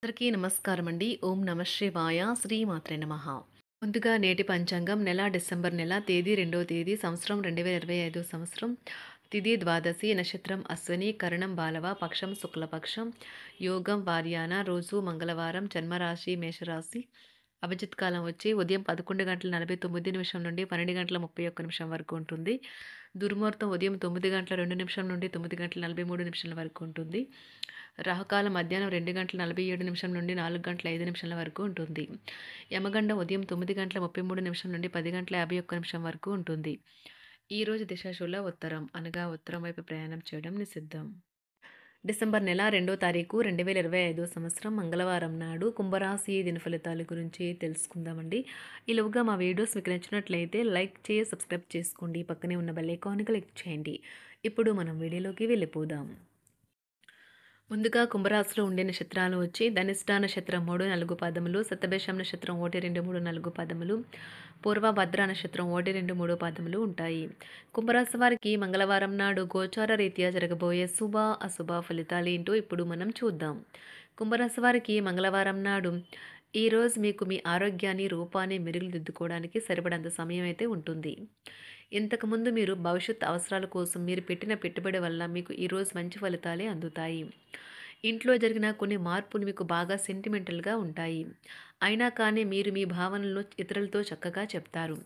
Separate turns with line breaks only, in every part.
అందరికీ నమస్కారం అండి. ఓం నమ శివాయ. శ్రీమాత్రే నమః. ముందుగా నేటి పంచాంగం నెల డిసెంబర్ నెల తేదీ 2వ తేదీ సంవత్సరం 2025 సంవత్సరం తిథి ద్వాదశి నక్షత్రం అశ్విని కరణం బాలవ పక్షం శుక్లపక్షం యోగం వార్యాన రోజు మంగళవారం జన్మరాశి మేషరాశి అభిజిత్ కాలం వచ్చి ఉదయం 11:49 నుండి 12:31 వరకు ఉంటుంది. దుర్ముహూర్తం ఉదయం 9:02 నుండి 9:43 వరకు ఉంటుంది. రాహుకాలం మధ్యాహ్నం 2:47 నుండి 4:05 వరకు ఉంటుంది. యమగండం ఉదయం 9:33 నుండి 10:51 వరకు ఉంటుంది. ఈరోజు దిశాశూల ఉత్తరం అనగా ఉత్తరం వైపు ప్రయాణం చేయడం నిషిద్ధం. డిసెంబర్ నెల 2వ తారీఖు 2025 సంవత్సరం మంగళవారం నాడు కుంభరాశి దిన ఫలితాల గురించి తెలుసుకుందామండి. ఈలోగా మా వీడియోస్ మీకు నచ్చినట్లయితే లైక్ చేసి సబ్స్క్రైబ్ చేసుకోండి. పక్కనే ఉన్న బెల్ ఐకాన్ క్లిక్ చేయండి. ఇప్పుడు మనం వీడియోలోకి వెళ్ళిపోదాం. ముందుగా కుంభరాశిలో ఉండే నక్షత్రాలు వచ్చి ధనిష్ట నక్షత్రం 3, 4 పాదములు, శతభిషం నక్షత్రం 1, 2, 3, 4 పాదములు, పూర్వభద్ర నక్షత్రం 1, 2, 3 పాదములు ఉంటాయి. కుంభరాశి వారికి మంగళవారం నాడు గోచార రీత్యా జరగబోయే శుభ అశుభ ఫలితాలు ఏంటో ఇప్పుడు మనం చూద్దాం. కుంభరాశి వారికి మంగళవారం నాడు ఈరోజు మీకు మీ ఆరోగ్యాన్ని రూపాన్ని మెరుగుదిద్దుకోవడానికి సరిపడంత సమయం అయితే ఉంటుంది. ఇంతకుముందు మీరు భవిష్యత్ అవసరాల కోసం మీరు పెట్టిన పెట్టుబడి వల్ల మీకు ఈరోజు మంచి ఫలితాలే అందుతాయి. ఇంట్లో జరిగిన కొన్ని మార్పులు మీకు బాగా సెంటిమెంటల్గా ఉంటాయి. అయినా కానీ మీరు మీ భావనలను ఇతరులతో చక్కగా చెప్తారు.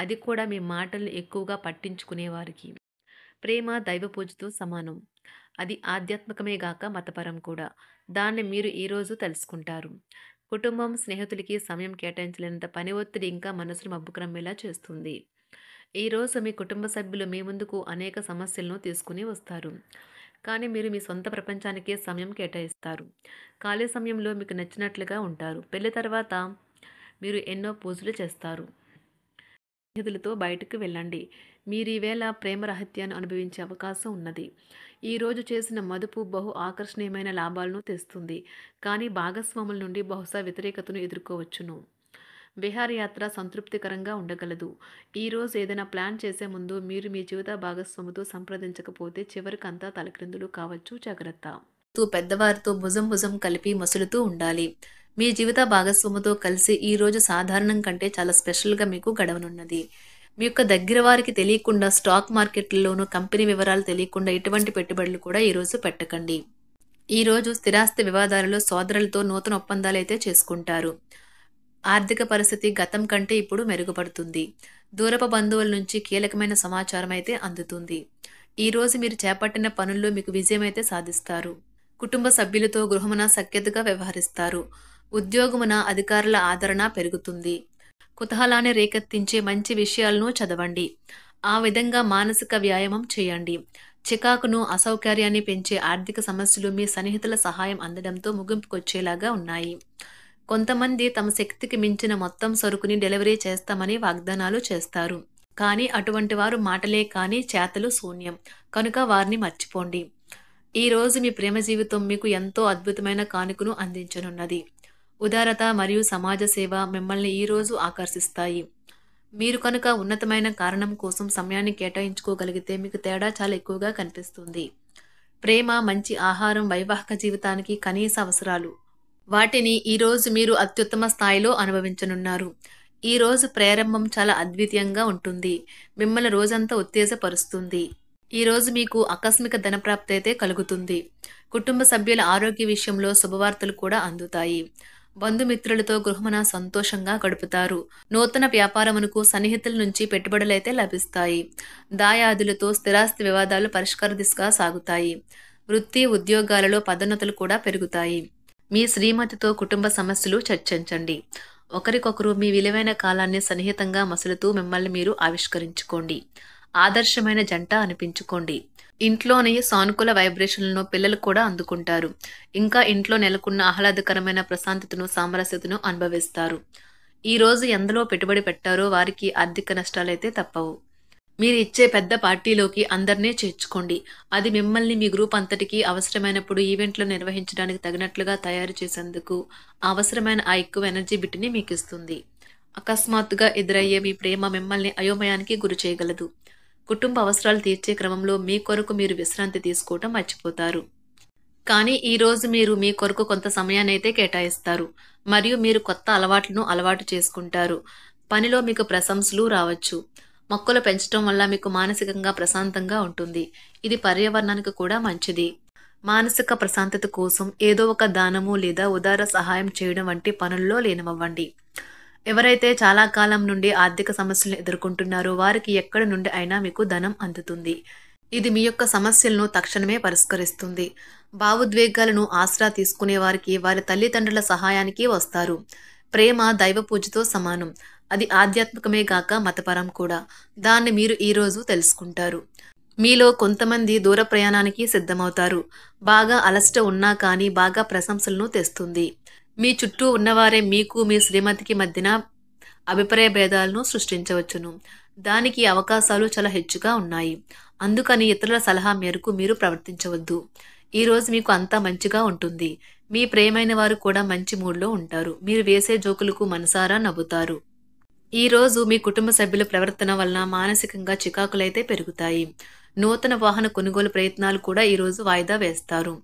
అది కూడా మీ మాటలను ఎక్కువగా పట్టించుకునేవారికి. ప్రేమ దైవ పూజతో సమానం. అది ఆధ్యాత్మికమే గాక మతపరం కూడా. దాన్ని మీరు ఈరోజు తెలుసుకుంటారు. కుటుంబం స్నేహితులకి సమయం కేటాయించలేనంత పని ఒత్తిడి ఇంకా మనసును మబ్బుకరమ్మేలా చేస్తుంది. ఈరోజు మీ కుటుంబ సభ్యులు మీ ముందుకు అనేక సమస్యలను తీసుకుని వస్తారు. కానీ మీరు మీ సొంత ప్రపంచానికే సమయం కేటాయిస్తారు. ఖాళీ సమయంలో మీకు నచ్చినట్లుగా ఉంటారు. పెళ్లి తర్వాత మీరు ఎన్నో పూజలు చేస్తారు. స్నేహితులతో బయటకు వెళ్ళండి. మీరు ఈవేళ ప్రేమ రహస్యాన్ని అనుభవించే అవకాశం ఉన్నది. ఈరోజు చేసిన మదుపు బహు ఆకర్షణీయమైన లాభాలను తెస్తుంది. కానీ భాగస్వాముల నుండి బహుశా వ్యతిరేకతను ఎదుర్కోవచ్చును. విహారయాత్ర సంతృప్తికరంగా ఉండగలదు. ఈరోజు ఏదైనా ప్లాన్ చేసే ముందు మీరు మీ జీవిత భాగస్వామితో సంప్రదించకపోతే చివరికంతా తలక్రిందులు కావచ్చు. జాగ్రత్త. పెద్దవారితో భుజం భుజం కలిపి మసులుతూ ఉండాలి. మీ జీవిత భాగస్వామితో కలిసి ఈ రోజు సాధారణం కంటే చాలా స్పెషల్గా మీకు గడవనున్నది. మీ యొక్క దగ్గర వారికి తెలియకుండా స్టాక్ మార్కెట్లలోనూ కంపెనీ వివరాలు తెలియకుండా ఎటువంటి పెట్టుబడులు కూడా ఈరోజు పెట్టకండి. ఈరోజు స్థిరాస్తి వివాదాలలో సోదరులతో నూతన ఒప్పందాలు అయితే చేసుకుంటారు. ఆర్థిక పరిస్థితి గతం కంటే ఇప్పుడు మెరుగుపడుతుంది. దూరపు బంధువుల నుంచి కీలకమైన సమాచారం అయితే అందుతుంది. ఈరోజు మీరు చేపట్టిన పనుల్లో మీకు విజయం అయితే సాధిస్తారు. కుటుంబ సభ్యులతో గృహమున సఖ్యతగా వ్యవహరిస్తారు. ఉద్యోగమున అధికారుల ఆదరణ పెరుగుతుంది. కుతూహలాన్ని రేకెత్తించే మంచి విషయాలను చదవండి. ఆ విధంగా మానసిక వ్యాయామం చేయండి. చికాకును అసౌకర్యాన్ని పెంచే ఆర్థిక సమస్యలు మీ సన్నిహితుల సహాయం అందడంతో ముగింపుకొచ్చేలాగా ఉన్నాయి. కొంతమంది తమ శక్తికి మించిన మొత్తం సరుకుని డెలివరీ చేస్తామని వాగ్దానాలు చేస్తారు. కానీ అటువంటి వారు మాటలే కానీ చేతలు శూన్యం. కనుక వారిని మర్చిపోండి. ఈరోజు మీ ప్రేమ జీవితం మీకు ఎంతో అద్భుతమైన కానుకను అందించనున్నది. ఉదారత మరియు సమాజ సేవ మిమ్మల్ని ఈరోజు ఆకర్షిస్తాయి. మీరు కనుక ఉన్నతమైన కారణం కోసం సమయాన్ని కేటాయించుకోగలిగితే మీకు తేడా చాలా ఎక్కువగా కనిపిస్తుంది. ప్రేమ, మంచి ఆహారం వైవాహిక జీవితానికి కనీస అవసరాలు. వాటిని ఈరోజు మీరు అత్యుత్తమ స్థాయిలో అనుభవించనున్నారు. ఈరోజు ప్రారంభం చాలా అద్వితీయంగా ఉంటుంది. మిమ్మల్ని రోజంతా ఉత్తేజపరుస్తుంది. ఈరోజు మీకు ఆకస్మిక ధనప్రాప్తి అయితే కలుగుతుంది. కుటుంబ సభ్యుల ఆరోగ్య విషయంలో శుభవార్తలు కూడా అందుతాయి. బంధుమిత్రులతో గృహమున సంతోషంగా గడుపుతారు. నూతన వ్యాపారమునకు సన్నిహితుల నుంచి పెట్టుబడులైతే లభిస్తాయి. దాయాదులతో స్థిరాస్తి వివాదాలు పరిష్కార దిశగా సాగుతాయి. వృత్తి ఉద్యోగాలలో పదోన్నతులు కూడా పెరుగుతాయి. మీ శ్రీమతితో కుటుంబ సమస్యలు చర్చించండి. ఒకరికొకరు మీ విలువైన కాలాన్ని సన్నిహితంగా మసులుతూ మిమ్మల్ని మీరు ఆవిష్కరించుకోండి. ఆదర్శమైన జంట అనిపించుకోండి. ఇంట్లోని సానుకూల వైబ్రేషన్లను పిల్లలు కూడా అందుకుంటారు. ఇంకా ఇంట్లో నెలకొన్న ఆహ్లాదకరమైన ప్రశాంతతను సామరస్యతను అనుభవిస్తారు. ఈరోజు ఎందులో పెట్టుబడి పెట్టారో వారికి ఆర్థిక నష్టాలైతే తప్పవు. మీరు ఇచ్చే పెద్ద పార్టీలోకి అందరినీ చేర్చుకోండి. అది మిమ్మల్ని మీ గ్రూప్ అంతటికీ అవసరమైనప్పుడు ఈవెంట్లు నిర్వహించడానికి తగినట్లుగా తయారు చేసేందుకు అవసరమైన ఆ ఎక్కువ ఎనర్జీ బిట్ని మీకు ఇస్తుంది. అకస్మాత్తుగా ఎదురయ్యే మీ ప్రేమ మిమ్మల్ని అయోమయానికి గురి చేయగలదు. కుటుంబ అవసరాలు తీర్చే క్రమంలో మీ కొరకు మీరు విశ్రాంతి తీసుకోవటం మర్చిపోతారు. కానీ ఈరోజు మీరు మీ కొరకు కొంత సమయాన్నైతే కేటాయిస్తారు. మరియు మీరు కొత్త అలవాట్లను అలవాటు చేసుకుంటారు. పనిలో మీకు ప్రశంసలు రావచ్చు. మొక్కలు పెంచడం వల్ల మీకు మానసికంగా ప్రశాంతంగా ఉంటుంది. ఇది పర్యావరణానికి కూడా మంచిది. మానసిక ప్రశాంతత కోసం ఏదో ఒక దానము లేదా ఉదార సహాయం చేయడం వంటి పనుల్లో లీనమవ్వండి. ఎవరైతే చాలా కాలం నుండి ఆర్థిక సమస్యలను ఎదుర్కొంటున్నారో వారికి ఎక్కడి నుండి అయినా మీకు ధనం అందుతుంది. ఇది మీ యొక్క సమస్యలను తక్షణమే పరిష్కరిస్తుంది. భావోద్వేగాలను ఆసరా తీసుకునే వారికి వారి తల్లిదండ్రుల సహాయానికి వస్తారు. ప్రేమ దైవ పూజతో సమానం. అది ఆధ్యాత్మికమే గాక మతపరం కూడా. దాన్ని మీరు ఈరోజు తెలుసుకుంటారు. మీలో కొంతమంది దూర ప్రయాణానికి సిద్ధమవుతారు. బాగా అలసట ఉన్నా కానీ బాగా ప్రశంసలను తెస్తుంది. మీ చుట్టూ ఉన్నవారే మీకు మీ శ్రీమతికి మధ్యన అభిప్రాయ భేదాలను సృష్టించవచ్చును. దానికి అవకాశాలు చాలా హెచ్చుగా ఉన్నాయి. అందుకని ఇతరుల సలహా మేరకు మీరు ప్రవర్తించవద్దు. ఈరోజు మీకు అంతా మంచిగా ఉంటుంది. మీ ప్రియమైన వారు కూడా మంచి మూడ్లో ఉంటారు. మీరు వేసే జోకులకు మనసారా నవ్వుతారు. ఈరోజు మీ కుటుంబ సభ్యుల ప్రవర్తన వలన మానసికంగా చికాకులైతే పెరుగుతాయి. నూతన వాహన కొనుగోలు ప్రయత్నాలు కూడా ఈరోజు వాయిదా వేస్తారు.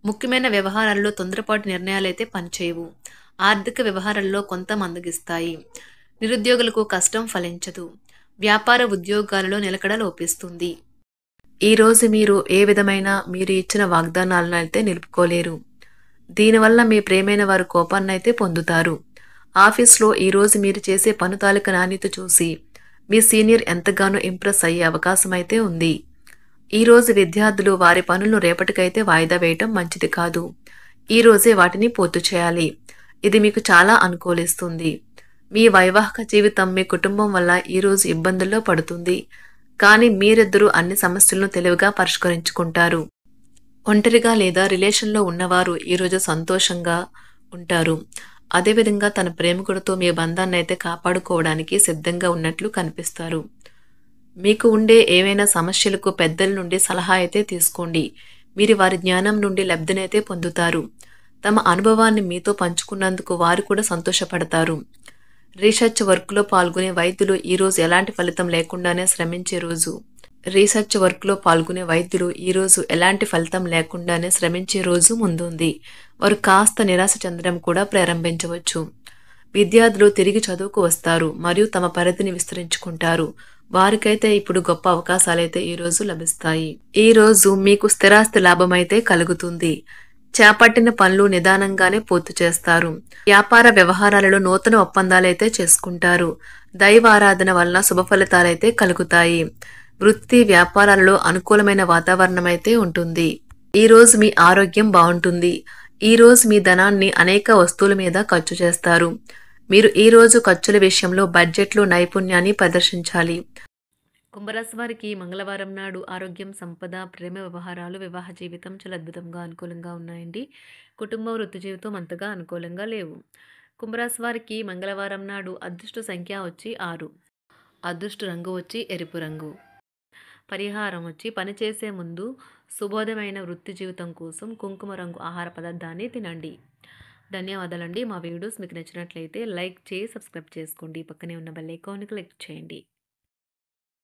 ముఖ్యమైన వ్యవహారాల్లో తొందరపాటు నిర్ణయాలైతే పనిచేయవు. ఆర్థిక వ్యవహారాల్లో కొంత మందగిస్తాయి. నిరుద్యోగులకు కష్టం ఫలించదు. వ్యాపార ఉద్యోగాలలో నిలకడ లోపిస్తుంది. ఈరోజు మీరు ఏ విధమైన మీరు ఇచ్చిన వాగ్దానాలను అయితే నిలుపుకోలేరు. దీనివల్ల మీ ప్రేమైన వారు కోపాన్నైతే పొందుతారు. ఆఫీస్లో ఈరోజు మీరు చేసే పను తాలూకా నాణ్యత చూసి మీ సీనియర్ ఎంతగానో ఇంప్రెస్ అయ్యే అవకాశం అయితే ఉంది. ఈరోజు విద్యార్థులు వారి పనులను రేపటికైతే వాయిదా వేయటం మంచిది కాదు. ఈరోజే వాటిని పూర్తి చేయాలి. ఇది మీకు చాలా అనుకూలిస్తుంది. మీ వైవాహిక జీవితం మీ కుటుంబం వల్ల ఈరోజు ఇబ్బందుల్లో పడుతుంది. కానీ మీరిద్దరూ అన్ని సమస్యలను తెలివిగా పరిష్కరించుకుంటారు. ఒంటరిగా లేదా రిలేషన్లో ఉన్నవారు ఈరోజు సంతోషంగా ఉంటారు. అదేవిధంగా తన ప్రేమికుడితో మీ బంధాన్ని అయితే కాపాడుకోవడానికి సిద్ధంగా ఉన్నట్లు కనిపిస్తారు. మీకు ఉండే ఏవైనా సమస్యలకు పెద్దల నుండి సలహా అయితే తీసుకోండి. మీరు వారి జ్ఞానం నుండి లబ్ధినైతే పొందుతారు. తమ అనుభవాన్ని మీతో పంచుకున్నందుకు వారు కూడా సంతోషపడతారు. రీసెర్చ్ వర్క్లో పాల్గొనే వైద్యులు ఈరోజు ఎలాంటి ఫలితం లేకుండానే శ్రమించే రోజు. రీసెర్చ్ వర్క్లో పాల్గొనే వైద్యులు ఈరోజు ఎలాంటి ఫలితం లేకుండానే శ్రమించే రోజు ముందుంది. వారు కాస్త నిరాశ చెందడం కూడా ప్రారంభించవచ్చు. విద్యార్థులు తిరిగి చదువుకు వస్తారు మరియు తమ పరిధిని విస్తరించుకుంటారు. వారికైతే ఇప్పుడు గొప్ప అవకాశాలైతే ఈరోజు లభిస్తాయి. ఈరోజు మీకు స్థిరాస్తి లాభమైతే కలుగుతుంది. చేపట్టిన పనులు నిదానంగానే పూర్తి చేస్తారు. వ్యాపార వ్యవహారాలలో నూతన ఒప్పందాలైతే చేసుకుంటారు. దైవ ఆరాధన వలన శుభ ఫలితాలైతే కలుగుతాయి. వృత్తి వ్యాపారాలలో అనుకూలమైన వాతావరణం అయితే ఉంటుంది. ఈరోజు మీ ఆరోగ్యం బాగుంటుంది. ఈరోజు మీ ధనాన్ని అనేక వస్తువుల మీద ఖర్చు చేస్తారు. మీరు ఈరోజు ఖర్చుల విషయంలో బడ్జెట్లో నైపుణ్యాన్ని ప్రదర్శించాలి. కుంభరాశి వారికి మంగళవారం నాడు ఆరోగ్యం, సంపద, ప్రేమ వ్యవహారాలు, వివాహ జీవితం చాలా అద్భుతంగా అనుకూలంగా ఉన్నాయండి. కుటుంబ వృత్తి జీవితం అంతగా అనుకూలంగా లేవు. కుంభరాశి వారికి మంగళవారం నాడు అదృష్ట సంఖ్య వచ్చి 6. అదృష్ట రంగు వచ్చి ఎరుపు రంగు. పరిహారం వచ్చి పనిచేసే ముందు సుబోధమైన వృత్తి జీవితం కోసం కుంకుమ రంగు ఆహార పదార్థాన్ని తినండి. ధన్యవాదాలండి. మా వీడియోస్ మీకు నచ్చినట్లయితే లైక్ చేసి సబ్స్క్రైబ్ చేసుకోండి. పక్కనే ఉన్న బెల్ ఐకాన్ని క్లిక్ చేయండి.